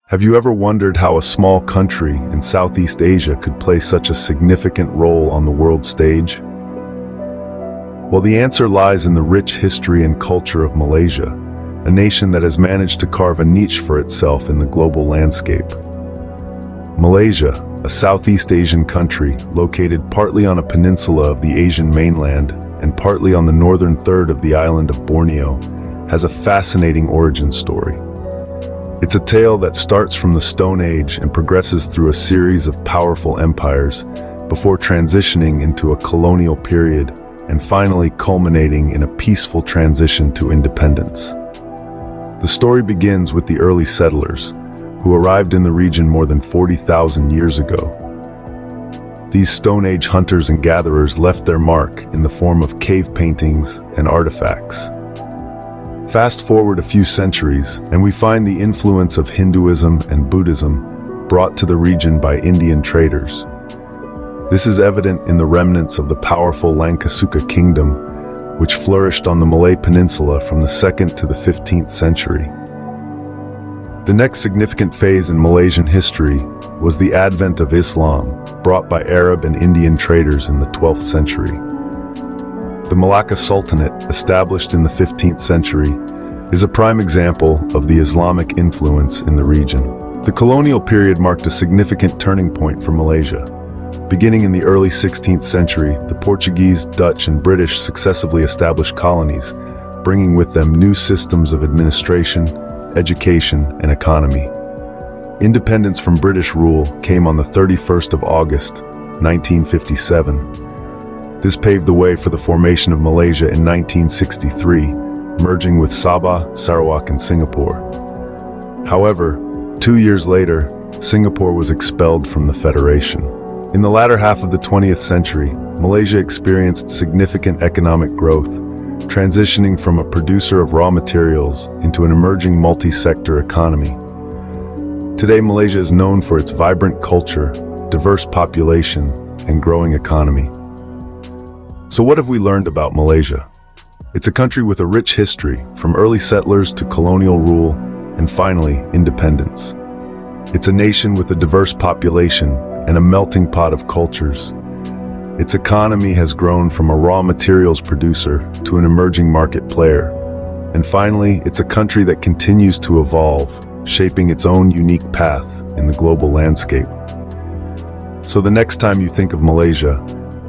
Have you ever wondered how a small country in Southeast Asia could play such a significant role on the world stage? Well, the answer lies in the rich history and culture of Malaysia, a nation that has managed to carve a niche for itself in the global landscape. Malaysia, a Southeast Asian country located partly on a peninsula of the Asian mainland and partly on the northern third of the island of Borneo, has a fascinating origin story. It's a tale that starts from the Stone Age and progresses through a series of powerful empires before transitioning into a colonial period and finally culminating in a peaceful transition to independence. The story begins with the early settlers, who arrived in the region more than 40,000 years ago. These Stone Age hunters and gatherers left their mark in the form of cave paintings and artifacts. Fast forward a few centuries, and we find the influence of Hinduism and Buddhism brought to the region by Indian traders. This is evident in the remnants of the powerful Lankasuka kingdom, which flourished on the Malay Peninsula from the 2nd to the 15th century. The next significant phase in Malaysian history was the advent of Islam, brought by Arab and Indian traders in the 12th century. The Malacca Sultanate, established in the 15th century, is a prime example of the Islamic influence in the region. The colonial period marked a significant turning point for Malaysia. Beginning in the early 16th century, the Portuguese, Dutch, and British successively established colonies, bringing with them new systems of administration, education, and economy. Independence from British rule came on the 31st of August, 1957. This paved the way for the formation of Malaysia in 1963, merging with Sabah, Sarawak, and Singapore. However, 2 years later, Singapore was expelled from the Federation. In the latter half of the 20th century, Malaysia experienced significant economic growth, transitioning from a producer of raw materials into an emerging multi-sector economy. Today, Malaysia is known for its vibrant culture, diverse population, and growing economy. So what have we learned about Malaysia? It's a country with a rich history, from early settlers to colonial rule, and finally, independence. It's a nation with a diverse population and a melting pot of cultures. Its economy has grown from a raw materials producer to an emerging market player. And finally, it's a country that continues to evolve, shaping its own unique path in the global landscape. So the next time you think of Malaysia,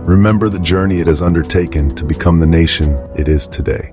remember the journey it has undertaken to become the nation it is today.